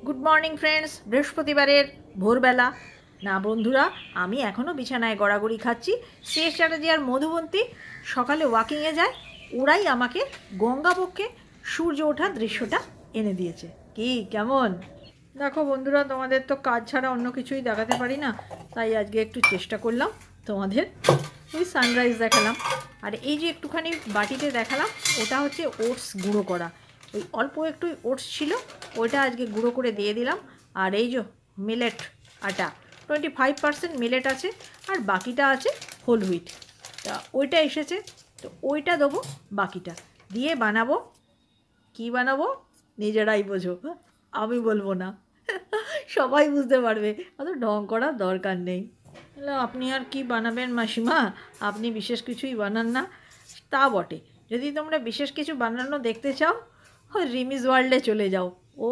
Good morning friends. বৃহস্পতিবারের ভোরবেলা না বন্ধুরা, আমি এখনও বিছানায় গড়াগড়ি খাচ্ছি। শ্রেয়স চ্যাটার্জি আর মধুবন্তী সকালে ওয়াকিংয়ে যায়, ওরাই আমাকে গঙ্গাবক্ষে সূর্য ওঠার দৃশ্যটা এনে দিয়েছে। কি কেমন দেখো বন্ধুরা, তোমাদের তো কাজ ছাড়া অন্য কিছুই দেখাতে পারি না, তাই আজকে একটু চেষ্টা করলাম তোমাদের ওই সানরাইজ দেখালাম। আর এই যে একটুখানি বাটিতে দেখালাম, ওটা হচ্ছে ওটস গুঁড়ো করা। ওই অল্প একটু ওটস ছিল, ওইটা আজকে গুঁড়ো করে দিয়ে দিলাম। আর এই যে মিলেট আটা, 25% মিলেট আছে, আর বাকিটা আছে হোল হুইট। তা ওইটা এসেছে, তো ওইটা দেবো, বাকিটা দিয়ে বানাবো। কি বানাবো নিজেরাই বোঝো, আমি বলবো না, সবাই বুঝতে পারবে, অত ঢং করার দরকার নেই। আপনি আর কি বানাবেন মাসিমা, আপনি বিশেষ কিছুই বানান না। তা বটে, যদি তোমরা বিশেষ কিছু বানানো দেখতে চাও, ওই রিমিজ ওয়ার্ল্ডে চলে যাও, ও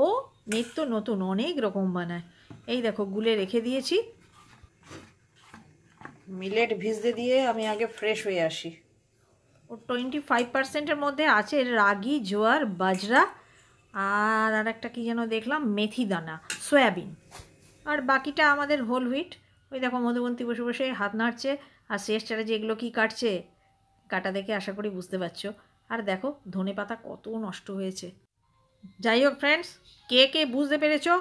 নিত্য নতুন অনেক রকম বানায়। এই দেখো গুলে রেখে দিয়েছি। মিলেট ভিজতে দিয়ে আমি আগে ফ্রেশ হয়ে আসি। ও 25%-এর মধ্যে আছে রাগি, জোয়ার, বাজরা, আর একটা কী যেন দেখলাম, মেথি দানা, সয়াবিন, আর বাকিটা আমাদের হোল হুইট। ওই দেখো মধুবন্তী বসে বসে হাত নাড়ছে, আর শ্রেয়স চ্যাটার্জি এগুলো কী কাটছে, কাটা দেখে আশা করি বুঝতে পারছো। আর দেখো ধনে পাতা কত নষ্ট হয়েছে। যাই হোক ফ্রেন্ডস, কে কে বুঝতে পেরেছো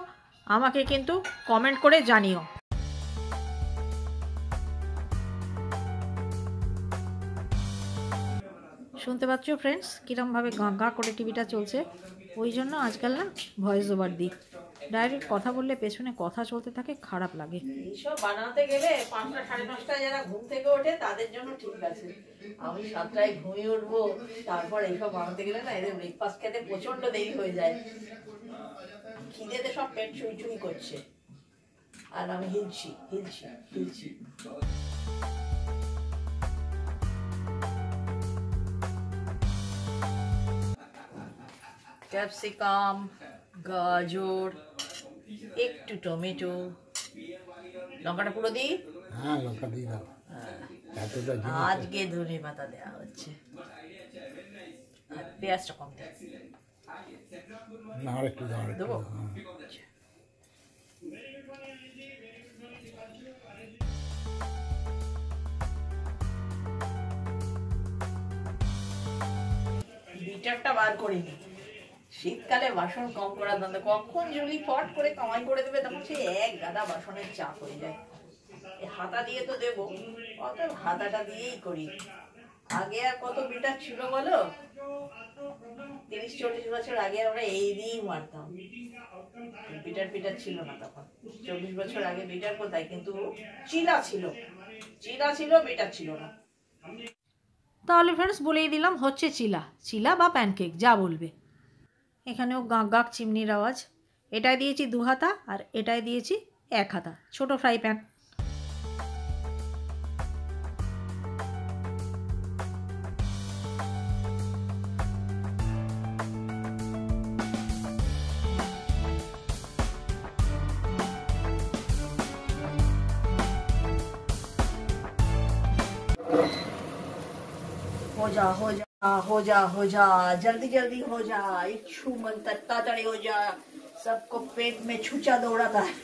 আমাকে কিন্তু কমেন্ট করে জানিও। শুনতে পাচ্ছ ফ্রেন্ডস কীরমভাবে গাঁ গাঁ করে টিভিটা চলছে? ওই জন্য আজকাল না ভয়েস ওভার দিই, ডাইরেক্ট কথা বললে পেছনে কথা চলতে থাকে, খারাপ লাগে। এইসব বানাতে গেলে 5টা সাড়ে 5টায় যারা ঘুম থেকে ওঠে তাদের জন্য ঠিক আছে, আমি 7টায় ঘুমিয়ে উঠবো, তারপর এইসব বানাতে গেলে না এদের ব্রেকফাস্ট খেতে প্রচণ্ড দেরি হয়ে যায়। খিদেতে সব পেট চুই চুই করছে, আর আমি হিলছি হিলছি হিলছি। ক্যাপসিকাম, গাজর, একটু টমেটো, লঙ্কাটা পুরো দিই। হ্যাঁ, লঙ্কা দিয়ে দাও। আজকে ধনে পাতা দেওয়া হচ্ছে, আর পেঁয়াজটা কম দেবো। বিটারটা বার করিনি, শীতকালে বাসন কম করার দান্দা, কখন জুলি ফট করে কামাই করে দেবে, তখন সে এক গাদা বাসনের চাপ হয়ে যায়। হাতা দিয়ে তো দেবো, অত হাতাটা দিয়েই করি। আগে আর কত বিটার ছিল বলো, 30-40 বছর আগে আমরা এই দিয়েই মারতাম। বিটার পিটার ছিল না তখন, 40 বছর আগে বিটার কোথায়, কিন্তু চিলা ছিল, চিলা ছিল, বিটার ছিল না। তাহলে ফ্রেন্ডস বলেই দিলাম, হচ্ছে চিলা, চিলা বা প্যানকেক যা বলবে। এখানেও গাঁক গাঁক চিমনির আওয়াজ। এটায় দিয়েছি 2 হাতা, আর এটায় দিয়েছি 1 হাতা, ছোট ফ্রাই প্যান। हो जा हो जा हो जा हो जा, जल्दी जल्दी हो जा, इच्छू मन ताड़ाताड़ी हो जा, सबको पेट में छुचा दौड़ाता है।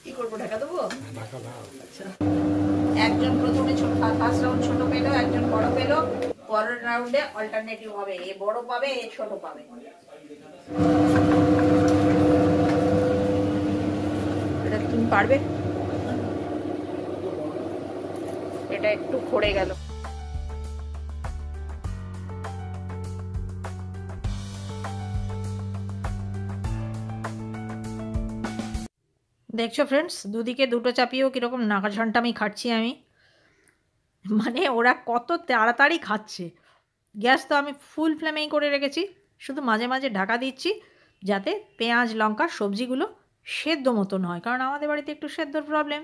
কি করবো, ঢাকা দেবো? আচ্ছা, একজন প্রথমে ফার্স্ট রাউন্ড ছোট পেলো, একজন বড় পেলো, পরের রাউন্ডে অল্টারনেটিভ হবে, এ বড় পাবে, এ ছোট পাবে। তুমি পারবে? এটা একটু খড়ে গেল। দেখছো ফ্রেন্ডস, দুদিকে দুটো চাপিয়েও কীরকম নাকাঝানটামি খাচ্ছি আমি, মানে ওরা কত তাড়াতাড়ি খাচ্ছে। গ্যাস তো আমি ফুল ফ্লেমেই করে রেখেছি, শুধু মাঝে মাঝে ঢাকা দিচ্ছি যাতে পেঁয়াজ লঙ্কা সবজিগুলো সেদ্ধ মতন হয়, কারণ আমাদের বাড়িতে একটু সেদ্ধর প্রবলেম।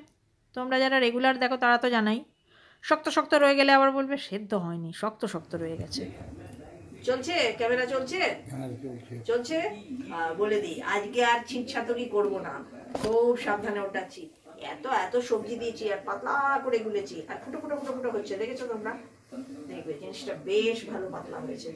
তোমরা যারা রেগুলার দেখো তারা তো জানাই, শক্ত শক্ত রয়ে গেলে আবার বলবে সেদ্ধ হয়নি, শক্ত শক্ত রয়ে গেছে। চলছে ক্যামেরা, চলছে চলছে। বলে দিই, আজকে আর ছিটছাতুরি করবো না, খুব সাবধানে ওঠাচ্ছি। এত এত সবজি দিয়েছি, আর পাতলা করে গুলেছি, আর ফুটো ফুটো ফুটো ফুটো হচ্ছে, দেখেছো তোমরা? দেখবে জিনিসটা বেশ ভালো পাতলা হয়েছে।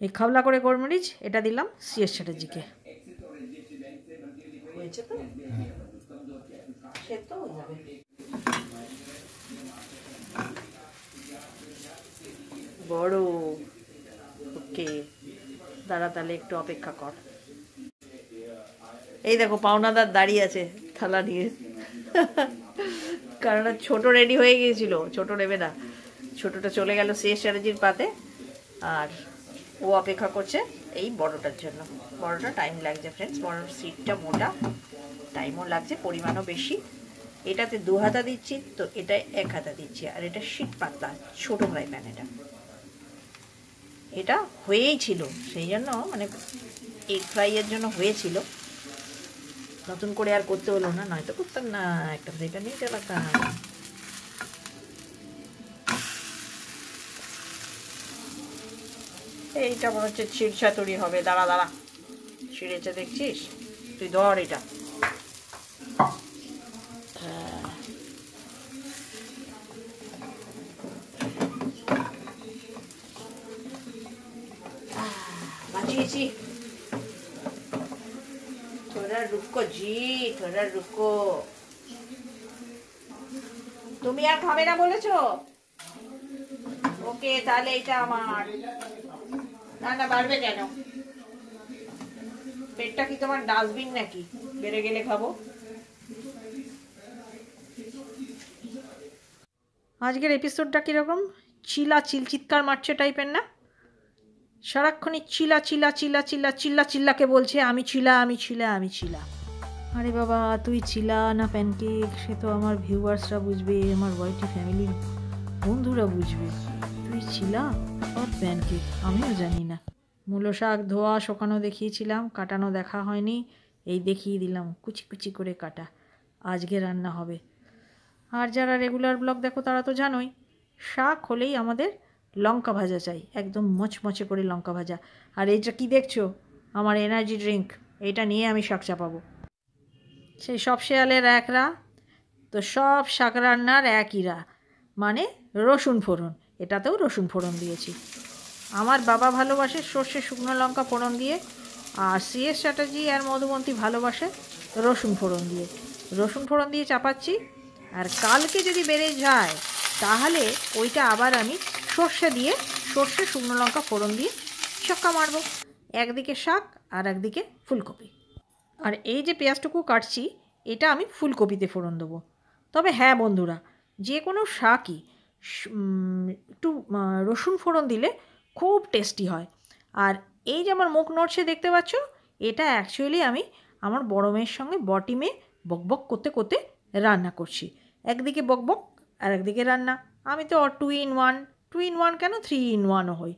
এই খাবলা করে গোলমরিচ এটা দিলাম সিএস চ্যাটার্জিকে। হয়েছে তো? সেদ্ধ হয়ে যাবে। বড় ওকে, দাঁড়া তাহলে একটু অপেক্ষা কর। এই দেখো পাওনাদার দাঁড়িয়ে আছে থালা নিয়ে, কারণ ছোট রেডি হয়ে গিয়েছিল, ছোট নেবে না, ছোটটা চলে গেল সিএস চ্যাটার্জির পাতে, আর ও অপেক্ষা করছে এই বড়টার জন্য। বড়টা টাইম লাগছে ফ্রেন্ডস, বড় সিটটা মোটা, টাইমও লাগছে, পরিমাণও বেশি। এটাতে 2 হাতা দিচ্ছি তো এটা 1 হাতা দিচ্ছি, আর এটা শীত পাতলা ছোটো ফ্রাই প্যান। এটা হয়েই ছিল, সেই জন্য মানে এগ ফ্রাইয়ের জন্য হয়েছিল, নতুন করে আর করতে হলো না, নয়তো করতাম না, একটা ফ্রাই প্যান নিয়ে চালাতাম। এইটা মনে হচ্ছে ছিড়ছাতুরি হবে, দাঁড়া দাঁড়া, ছিঁড়েছে দেখছিস তুই, ধর এটা। বাঁচিয়েছি, थोड़ा रुको जी, थोड़ा रुको। তুমি আর খাবে না বলেছো? ওকে তাহলে এটা আমার। না না বাড়বে কেন, পেটটা কি তোমার ডাস্টবিন নাকি বেড়ে গেলে খাবো? আজকের এপিসোডটা কিরকম, চিলা চিৎকার মারছে টাইপের না? সারাক্ষণই চিলা চিলা চিলা চিলা চিল্লা চিল্লাকে বলছে আমি চিলা আমি চিলা আমি চিলা। আরে বাবা তুই চিলা না প্যানকেক সে তো আমার ভিউয়ার্সরা বুঝবে, আমার ওয়াইটি ফ্যামিলির বন্ধুরা বুঝবে। তুই চিলা আর প্যানকেক আমিও জানি না। মূলো শাক ধোয়া শুকানো দেখিয়েছিলাম, কাটানো দেখা হয়নি, এই দেখিয়ে দিলাম কুচি কুচি করে কাটা। আজকে রান্না হবে। আর যারা রেগুলার ব্লগ দেখো তারা তো জানোই, শাক হলেই আমাদের লঙ্কা ভাজা চাই, একদম মচমচে করে লঙ্কা ভাজা। আর এইটা কি দেখছো, আমার এনার্জি ড্রিঙ্ক, এইটা নিয়ে আমি শাক চাপাবো। সেই সব শেয়ালের একরা, তো সব শাক রান্নার একইরা, মানে রসুন ফোড়ন। এটাতেও রসুন ফোড়ন দিয়েছি। আমার বাবা ভালোবাসে সর্ষে শুকনো লঙ্কা ফোড়ন দিয়ে, আর সিএস চ্যাটার্জি আর মধুবন্তী ভালোবাসে রসুন ফোড়ন দিয়ে। রসুন ফোড়ন দিয়ে চাপাচ্ছি, আর কালকে যদি বেড়ে যায় তাহলে ওইটা আবার আমি সর্ষে দিয়ে, সর্ষে শুকনো লঙ্কা ফোড়ন দিয়ে ছক্কা মারবো। একদিকে শাক আর একদিকে ফুলকপি। আর এই যে পেঁয়াজটুকু কাটছি এটা আমি ফুলকপিতে ফোড়ন দেবো। তবে হ্যাঁ বন্ধুরা, যে কোনো শাকই একটু রসুন ফোড়ন দিলে খুব টেস্টি হয়। আর এই যে আমার মুখ নড়ছে দেখতে পাচ্ছ, এটা অ্যাকচুয়ালি আমি আমার বড় মেয়ের সঙ্গে বটিমে বকবক করতে করতে রান্না করছি। একদিকে বকবক আর একদিকে রান্না। আমি তো 2 in 1, 2 in 1 কেন 3 in 1ও হই।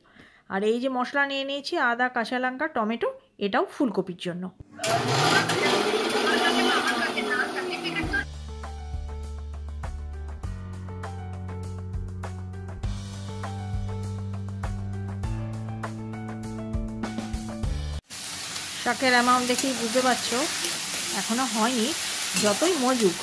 আর এই যে মশলা নিয়ে নিয়েছি, আদা কাঁচা লঙ্কা টমেটো, এটাও ফুলকপির জন্য। শাকের অ্যামাউন্ট দেখেই বুঝতে পারছো এখনও হয়নি। যতই মজুক,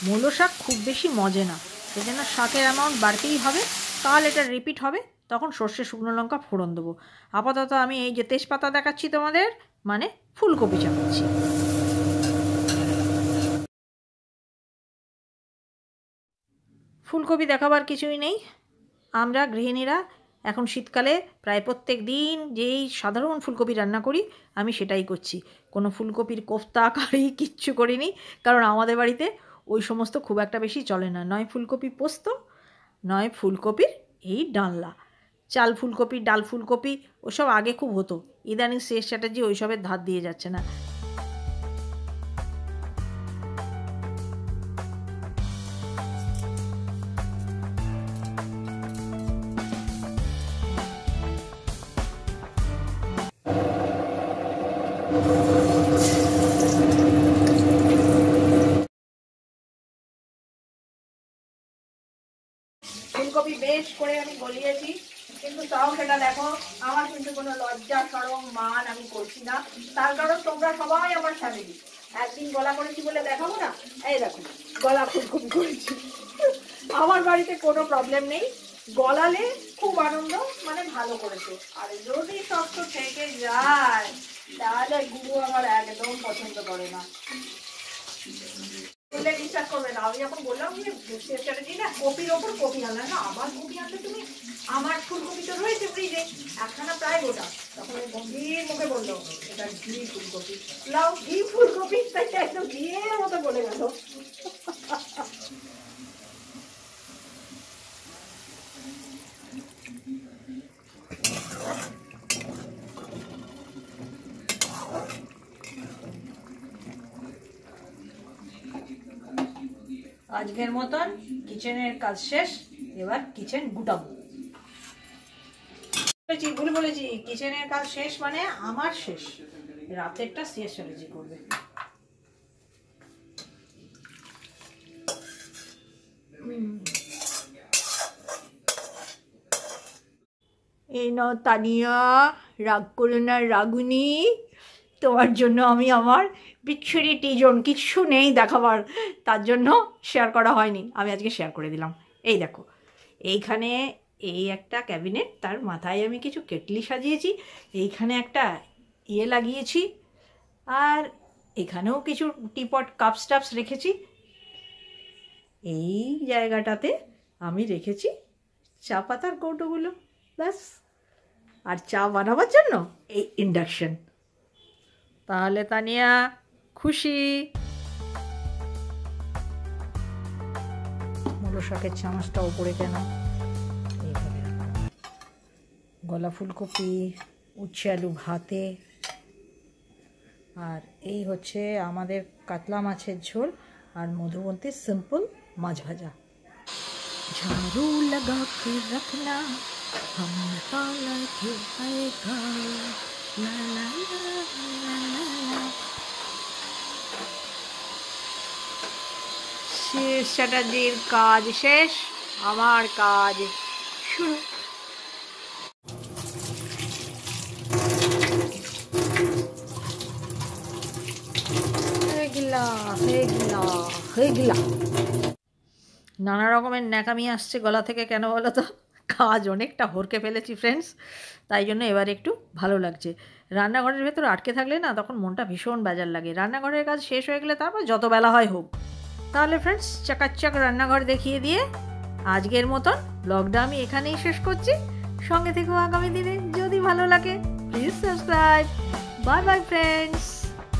মূলো শাক খুব বেশি মজে না, সেই জন্য শাকের অ্যামাউন্ট বাড়তেই হবে। কাল এটা রিপিট হবে, তখন সর্ষে শুকনো লঙ্কা ফোড়ন দেবো। আপাতত আমি এই যে তেজপাতা দেখাচ্ছি তোমাদের, মানে ফুলকপি চাপাচ্ছি। ফুলকপি দেখাবার কিছুই নেই। আমরা গৃহিণীরা এখন শীতকালে প্রায় প্রত্যেক দিন যেই সাধারণ ফুলকপি রান্না করি আমি সেটাই করছি। কোনো ফুলকপির কোফতা কারি কিচ্ছু করিনি, কারণ আমাদের বাড়িতে ওই সমস্ত খুব একটা বেশি চলে না। নয় ফুলকপি পোস্ত, নয় ফুলকপির এই ডালনা। চাল ফুলকপি, ডাল ফুলকপি ওসব আগে খুব হতো, ইদানিং সিএস চ্যাটার্জি ওইসবের ধার দিয়ে যাচ্ছে না। ফুলকপি বেশ করে আমি গলিয়েছি, কিন্তু তাও সেটা দেখো আমার কিন্তু কোনো লজ্জা সরম মান আমি করছি না, তার কারণ তোমরা সবাই আমার ফ্যামিলি। একদিন গলা করেছি বলে দেখাবো না? এই দেখো গলা ফুলকপি করেছি। আমার বাড়িতে কোনো প্রবলেম নেই, গলালে খুব আনন্দ, মানে ভালো করেছো। আর যদি শক্ত থেকে যায় তাহলে গুরু আমার একদম পছন্দ করে না। বিশ্বাস করবে না, আমি যখন বললাম চ্যাটার্জি না কপির ওপর কপি আনলে না, আমার কপি আনলে তুমি, আমার ফুলকপি তো রয়েছে ফ্রিজে একখানা প্রায় গোটা, তখন গম্ভীর মুখে বললো এটা ঘি ফুলকপি। লাও ঘি ফুলকপি, তাই একদম ঘিয়ের মতো বলে গেল। আজকের মতন কিচেনের কাজ শেষ, এবার কিচেন গুটাবো। ভুল বলেছি, কিচেনের কাজ শেষ মানে আমার শেষ, রাতেরটা শেষ চ্যাটার্জি করবে। এই নাও তানিয়া, রাগ করো না রাগুনি, তোমার জন্য আমি আমার বিচ্ছুরি টিজন কিচ্ছু নেই দেখাবার, তার জন্য শেয়ার করা হয়নি, আমি আজকে শেয়ার করে দিলাম। এই দেখো এইখানে এই একটা ক্যাবিনেট, তার মাথায় আমি কিছু কেটলি সাজিয়েছি, এইখানে একটা ইয়ে লাগিয়েছি, আর এখানেও কিছু টিপট কাপস টাপস রেখেছি। এই জায়গাটাতে আমি রেখেছি চা পাতার কৌটোগুলো, ব্যাস। আর চা বানাবার জন্য এই ইন্ডাকশন। তাহলে তানিয়া খুশি? মুলো শাকের চামচটা ওপরে কেন? এইভাবে গলা ফুলকপি, উচ্ছে আলু ভাতে, আর এই হচ্ছে আমাদের কাতলা মাছের ঝোল, আর মধুবন্তী সিম্পল মাছ ভাজা। ঝাড়ু লাগা কে রাখনা हम पाला के आएगा, ला ला ला ला ला। শেষ চ্যাটার্জির কাজ শেষ, আমার কাজ শুরু। নানা রকমের ন্যাকামি আসছে গলা থেকে, কেন বলো তো? কাজ অনেকটা হরকে ফেলেছি ফ্রেন্ডস, তাই জন্য এবার একটু ভালো লাগছে। রান্নাঘরের ভেতর আটকে থাকলে না তখন মনটা ভীষণ বেজার লাগে, রান্নাঘরের কাজ শেষ হয়ে গেলে তারপর যত বেলা হয় হোক। তাহলে ফ্রেন্ডস চাকাচ্চাক রান্নাঘর দেখিয়ে দিয়ে আজকের মতন ব্লগটা আমি এখানেই শেষ করছি। সঙ্গে থেকেও আগামী দিনে, যদি ভালো লাগে please subscribe. Bye bye friends.